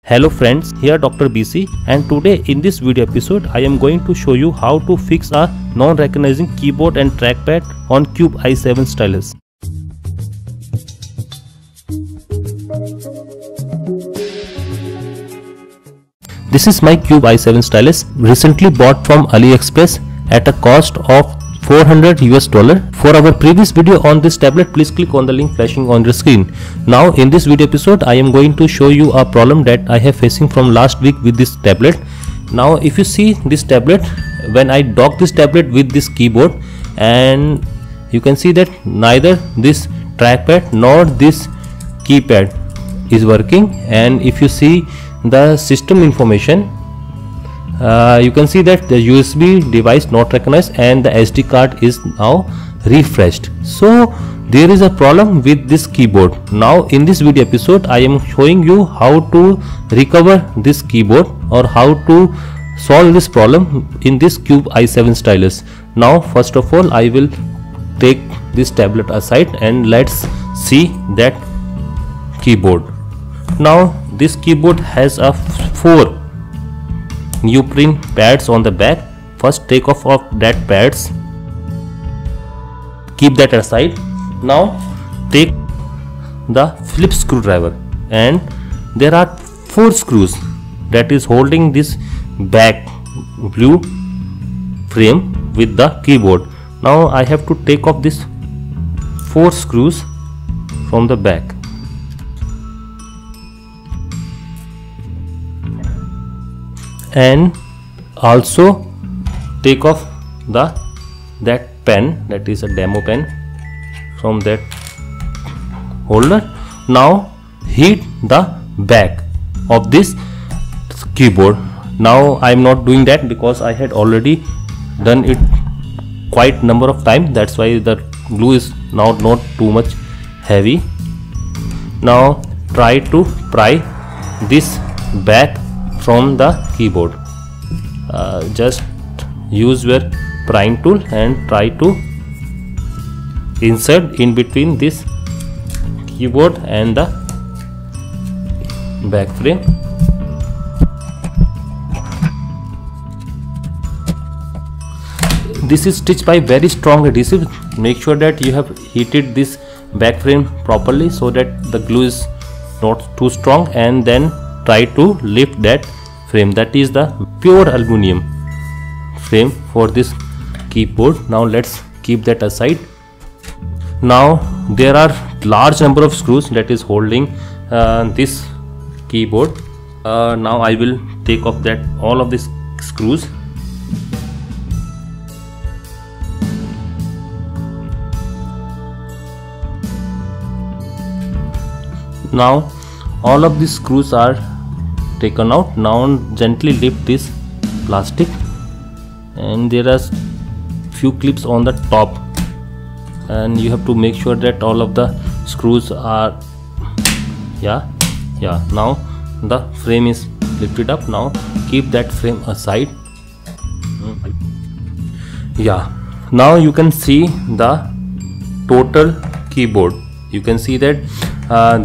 Hello friends, here Dr. BC, and today in this video episode I am going to show you how to fix a non-recognizing keyboard and trackpad on Cube i7 stylus. This is my Cube i7 stylus, recently bought from AliExpress at a cost of $400 US. For our previous video on this tablet, please click on the link flashing on your screen. Now in this video episode I am going to show you a problem that I have facing from last week with this tablet. Now if you see this tablet, when I dock this tablet with this keyboard, and you can see that neither this trackpad nor this keypad is working. And if you see the system information, you can see that the USB device not recognized and the SD card is now refreshed. So there is a problem with this keyboard. Now in this video episode I am showing you how to recover this keyboard or how to solve this problem in this Cube i7 stylus. Now first of all I will take this tablet aside and let's see that keyboard. Now this keyboard has a 4 neoprene pads on the back. First take off of that pads, keep that aside. Now take the Phillips screwdriver, and there are 4 screws that is holding this back blue frame with the keyboard. Now I have to take off this 4 screws from the back. And also take off that pen, that is a demo pen, from that holder. Now hit the back of this keyboard. Now I am not doing that because I had already done it quite number of times. That's why the glue is now not too much heavy. Now try to pry this back from the keyboard. Just use your prying tool and try to insert in between this keyboard and the back frame. This is stitched by very strong adhesive. Make sure that you have heated this back frame properly so that the glue is not too strong, and then try to lift that frame. That is the pure aluminum frame for this keyboard. Now let's keep that aside. Now there are large number of screws that is holding this keyboard. Now I will take off that all of these screws. Now all of these screws are taken out. Now gently lift this plastic, and there are few clips on the top, and you have to make sure that all of the screws are yeah. Now the frame is lifted up. Now keep that frame aside. Now you can see the total keyboard. You can see that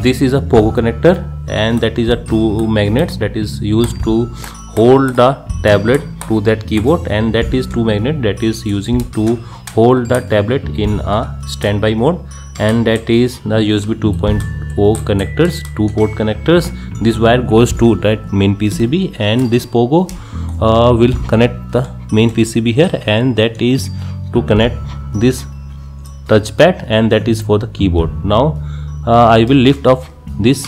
this is a pogo connector, and that is a 2 magnets that is used to hold the tablet to that keyboard, and that is 2 magnet that is using to hold the tablet in a standby mode, and that is the USB 2.0 connectors, 2-port connectors. This wire goes to that main PCB, and this pogo will connect the main PCB here, and that is to connect this touchpad, and that is for the keyboard. Now I will lift off this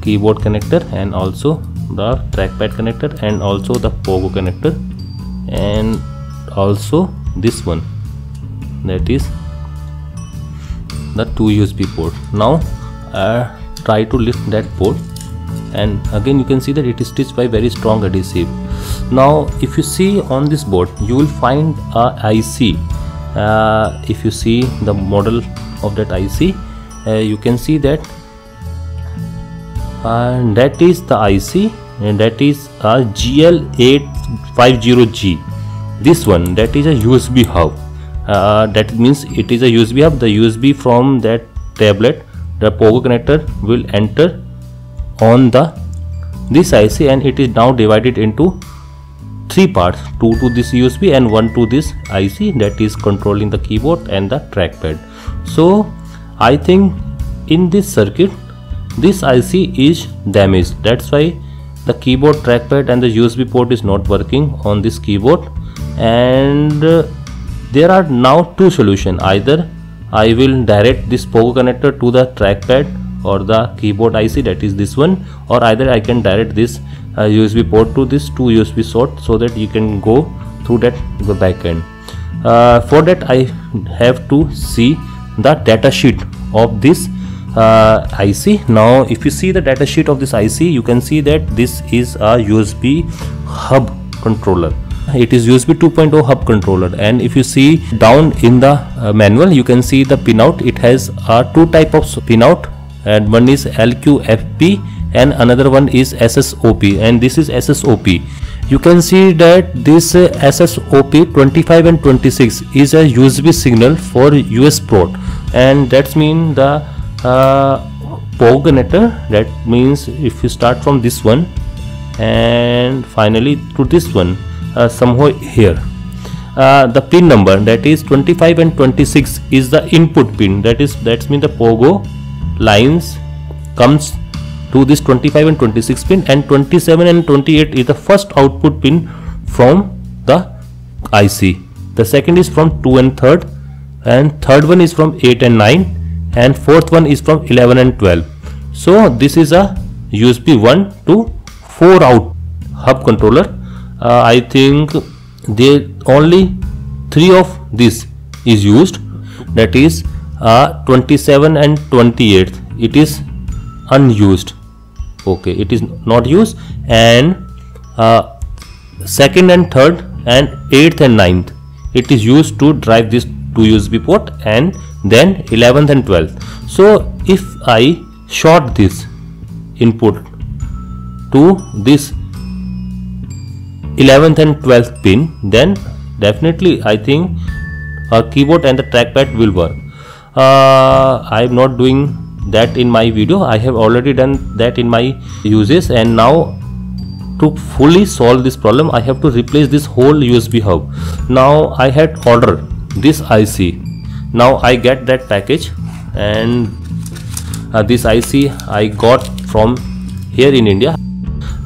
keyboard connector, and also the trackpad connector, and also the pogo connector, and also this one, that is the 2 USB port. Now try to lift that port, and again you can see that it is stitched by very strong adhesive. Now if you see on this board, you will find a IC. If you see the model of that IC, you can see that that is the IC, and that is a GL850G. This one, that is a USB hub. That means it is a USB hub. The USB from that tablet, the pogo connector, will enter on this IC, and it is now divided into 3 parts, 2 to this USB and 1 to this IC that is controlling the keyboard and the trackpad. So I think in this circuit this IC is damaged, that's why the keyboard, trackpad and the USB port is not working on this keyboard. And there are now 2 solutions: either I will direct this Pogo connector to the trackpad or the keyboard IC, that is this one, or either I can direct this USB port to this 2 USB slot so that you can go through that the back end. For that I have to see the data sheet of this IC. Now if you see the data sheet of this IC, you can see that this is a USB hub controller. It is USB 2.0 hub controller, and if you see down in the manual, you can see the pinout. It has 2 type of pinout, and one is LQFP and another one is SSOP, and this is SSOP. You can see that this SSOP 25 and 26 is a USB signal for US port, and that's mean the Pogo connector. That means if you start from this one and finally to this one, somewhere here, the pin number, that is 25 and 26 is the input pin. That's mean the Pogo lines comes to this 25 and 26 pin, and 27 and 28 is the first output pin from the IC. The second is from 2 and 3rd, and third one is from 8 and 9, and fourth one is from 11 and 12. So this is a USB 1 to 4 out hub controller. I think there only 3 of this is used, that is 27 and 28 it is unused. Okay, it is not used, and 2nd and 3rd and 8th and 9th it is used to drive this 2 USB port, and then 11th and 12th. So if I short this input to this 11th and 12th pin, then definitely I think our keyboard and the trackpad will work. I am not doing that in my video. I have already done that in my uses, and now to fully solve this problem I have to replace this whole USB hub. Now I had ordered this IC. Now I get that package, and this IC I got from here in India.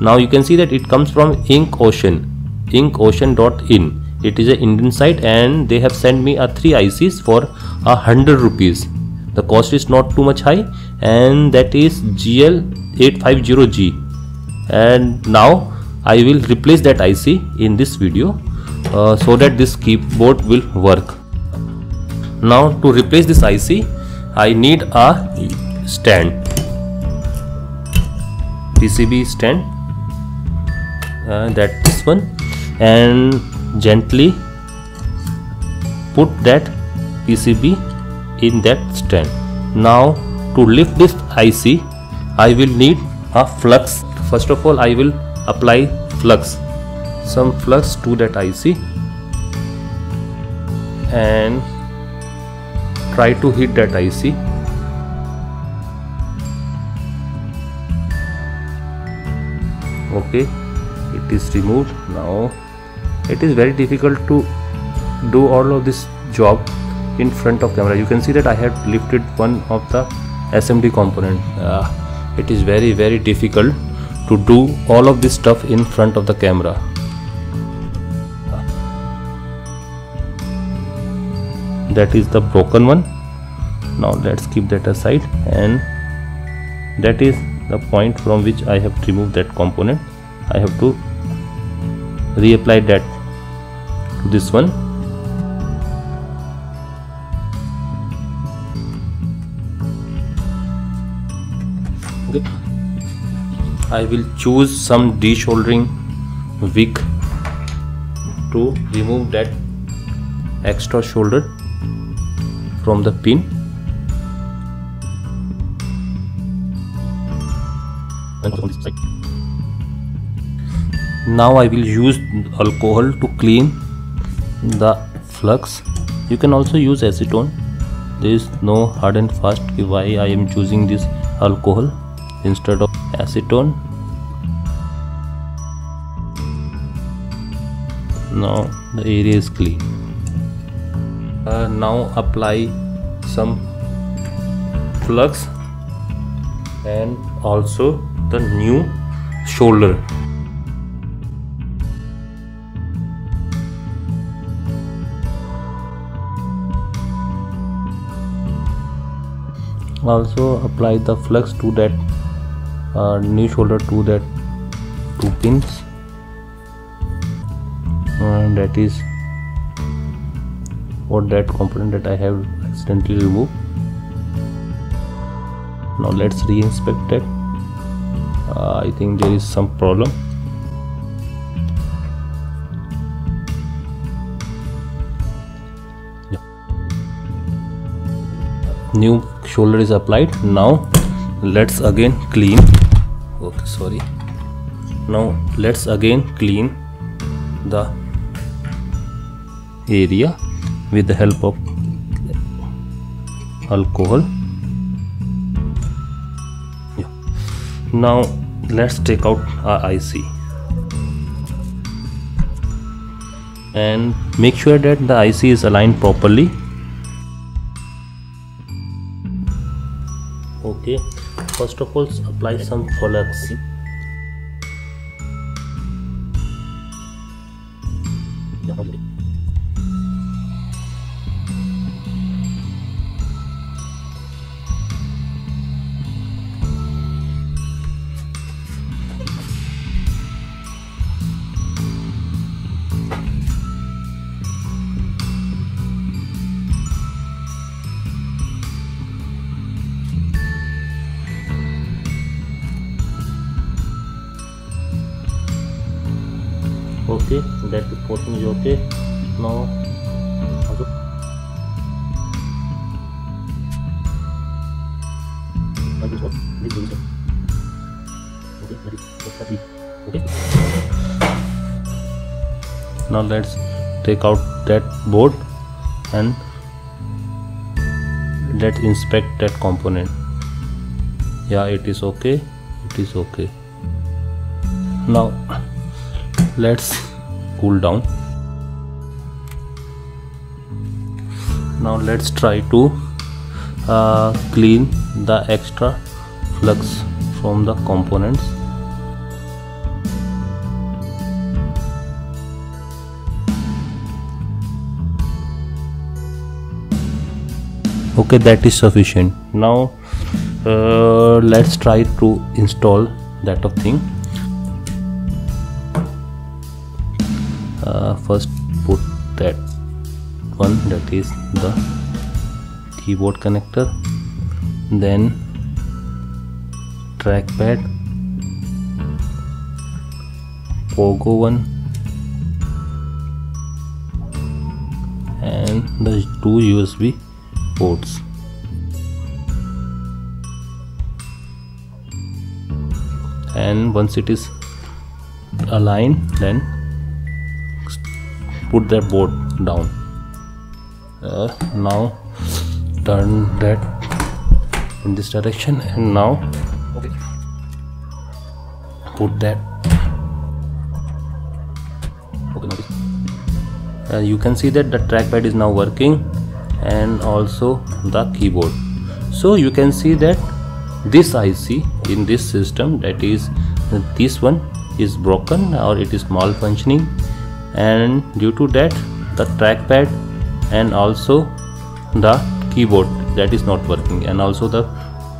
Now you can see that it comes from InkOcean, inkocean.in. It is an Indian site, and they have sent me 3 ICs for 100 rupees. The cost is not too much high, and that is GL850G. And now I will replace that IC in this video so that this keyboard will work. Now to replace this IC I need a stand, PCB stand, that this one, and gently put that PCB in that stand. Now to lift this IC I will need a flux. First of all I will apply some flux to that IC and try to hit that IC. Okay, it is removed. Now it is very difficult to do all of this job in front of camera. You can see that I have lifted one of the SMD component. It is very difficult to do all of this stuff in front of the camera. That is the broken one. Now let's keep that aside, and that is the point from which I have removed that component. I have to reapply that to this one. Okay. I will choose some desoldering wick to remove that extra solder from the pin. Now I will use alcohol to clean the flux. You can also use acetone. There is no hard and fast why I am choosing this alcohol. instead of acetone. Now the area is clean. Now apply some flux and also the new shoulder. Also apply the flux to that new shoulder, to that 2 pins, and that is what that component that I have accidentally removed. Now let's re-inspect it. I think there is some problem. Yeah. New shoulder is applied. Now let's again clean. Okay, sorry. Now let's again clean the area with the help of alcohol. Yeah. Now let's take out our IC and make sure that the IC is aligned properly. Okay, first of all apply some flux. Okay, that portion is okay. Now now let's take out that board and let's inspect that component. Yeah, it is okay, it is okay. Now let's cool down. Now let's try to clean the extra flux from the components. Okay, that is sufficient. Now let's try to install that of thing. First put that one, that is the keyboard connector, then trackpad, pogo one, and the 2 USB ports. And once it is aligned, then put that board down. Now turn that in this direction, and now okay, put that. Okay, now you can see that the trackpad is now working and also the keyboard. So you can see that this IC in this system, that is this one, is broken or it is malfunctioning, and due to that the trackpad and also the keyboard, that is not working, and also the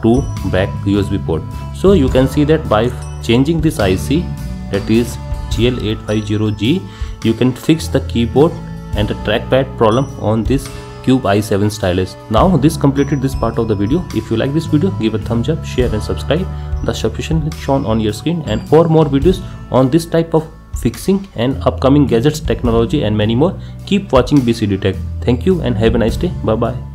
2 back USB port. So you can see that by changing this IC, that is GL850G, you can fix the keyboard and the trackpad problem on this Cube i7 stylus. Now this completed this part of the video. If you like this video, give a thumbs up, share and subscribe. The subscription link shown on your screen, and for more videos on this type of fixing and upcoming gadgets, technology and many more, keep watching BCD Tech. Thank you and have a nice day. Bye bye.